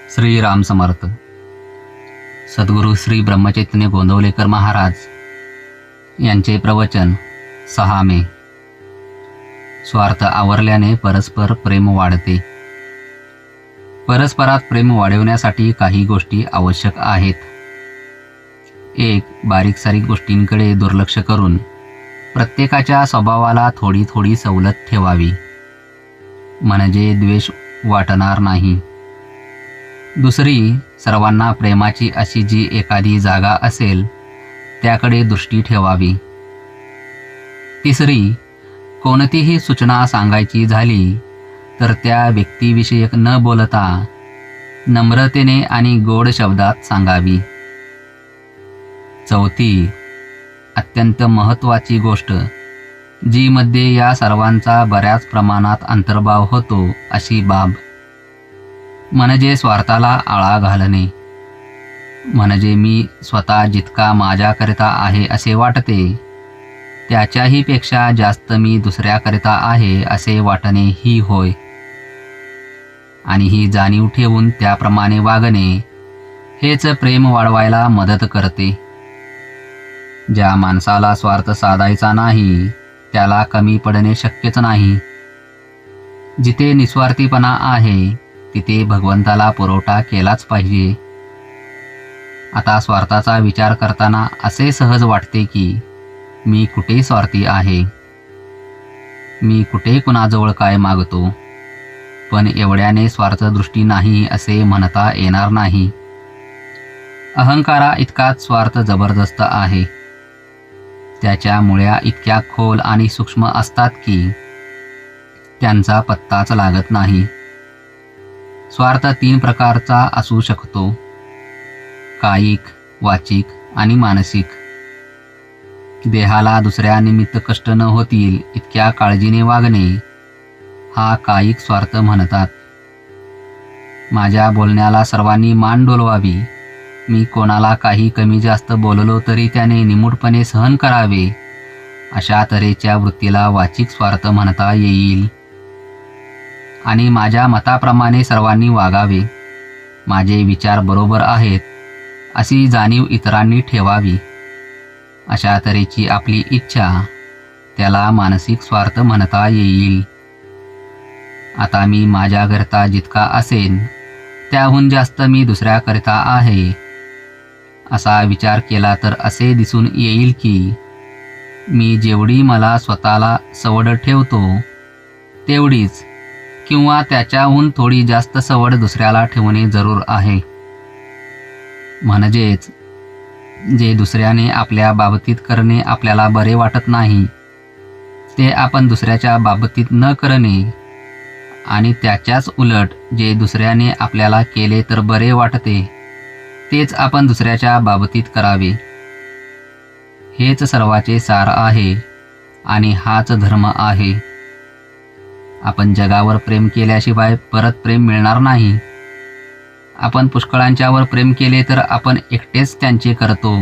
श्रीराम समर्थ. सद्गुरू श्री ब्रह्मचैतन्य गोंदवलेकर महाराज यांचे प्रवचन 6 मे. स्वार्थ आवरल्याने परस्पर प्रेम वाढते. परस्परात प्रेम वाढवण्यासाठी काही गोष्टी आवश्यक आहेत. 1. बारीक सारीक गोष्टींकडे दुर्लक्ष करून प्रत्येकाच्या स्वभावाला थोडी थोडी सवलत ठेवावी, म्हणजे द्वेष वाटणार नाही. 2. सर्वांना प्रेमाची अशी जी एखादी जागा असेल त्याकडे दृष्टी ठेवावी. 3. कोणतीही सूचना सांगायची झाली तर त्या व्यक्तिविषयक न बोलता नम्रतेने आणि गोड शब्दात सांगावी. 4. अत्यंत महत्त्वाची गोष्ट, जी मध्ये या सर्वांचा बऱ्याच प्रमाणात अंतर्भाव होतो अशी बाब, म्हणजे स्वार्थाला आळा घालणे. म्हणजे मी स्वतः जितका माझ्याकरिता आहे असे वाटते त्याच्याही पेक्षा जास्त मी दुसऱ्याकरिता आहे असे वाटणे ही होय. आणि ही जाणीव ठेवून त्याप्रमाणे वागणे हेच प्रेम वाढवायला मदत करते. ज्या माणसाला स्वार्थ साधायचा नाही त्याला कमी पडणे शक्यच नाही. जिथे निस्वार्थीपणा आहे तिथे भगवंताला पुरवठा केलाच पाहिजे. आता स्वार्थाचा विचार करताना असे सहज वाटते की मी कुठे स्वार्थी आहे, मी कुठे कुणाजवळ काय मागतो. पण एवढ्याने स्वार्थदृष्टी नाही असे म्हणता येणार नाही. अहंकारा इतकाच स्वार्थ जबरदस्त आहे. त्याच्या मुळ्या इतक्या खोल आणि सूक्ष्म असतात की त्यांचा पत्ताच लागत नाही. स्वार्थ 3 प्रकारचा असू शकतो: कायिक, वाचिक आणि मानसिक. देहाला दुसऱ्या निमित्त कष्ट न होतील इतक्या काळजीने वागणे हा कायिक स्वार्थ म्हणतात. माझ्या बोलण्याला सर्वांनी मान डोलवावी, मी कोणाला काही कमी जास्त बोललो तरी त्याने निमूटपणे सहन करावे, अशा तऱ्हेच्या वृत्तीला वाचिक स्वार्थ म्हणता येईल. आणि माझ्या मताप्रमाणे सर्वांनी वागावे, माझे विचार बरोबर आहेत अशी जाणीव इतरांनी ठेवावी, अशा तऱ्हेची आपली इच्छा, त्याला मानसिक स्वार्थ म्हणता येईल. आता मी माझ्याकरिता जितका असेन त्याहून जास्त मी दुसऱ्याकरिता आहे असा विचार केला तर असे दिसून येईल की मी जेवढी मला स्वतःला सवड ठेवतो तेवढीच किंवा त्याच्याहून थोडी जास्त सवड दुसऱ्याला ठेवणे जरूर आहे. म्हणजेच जे दुसऱ्याने आपल्या बाबतीत करणे आपल्याला बरे वाटत नाही ते आपण दुसऱ्याच्या बाबतीत न करणे, आणि त्याच्याच उलट जे दुसऱ्याने आपल्याला केले तर बरे वाटते तेच आपण दुसऱ्याच्या बाबतीत करावे. हेच सर्वाचे सार आहे आणि हाच धर्म आहे. आपण जगावर प्रेम केल्याशिवाय परत प्रेम मिळणार नाही. आपण पुष्कळांच्यावर प्रेम केले तर आपण एकटेच त्यांचे करतो,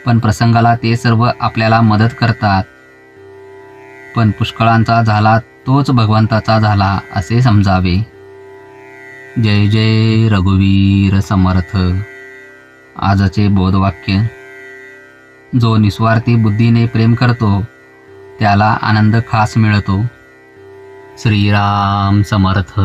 पण प्रसंगाला ते सर्व आपल्याला मदत करतात. पण पुष्कळांचा झाला तोच भगवंताचा झाला असे समजावे. जय जय रघुवीर समर्थ. आजचे बोधवाक्य: जो निस्वार्थी बुद्धीने प्रेम करतो त्याला आनंद खास मिळतो. श्रीराम समर्थ.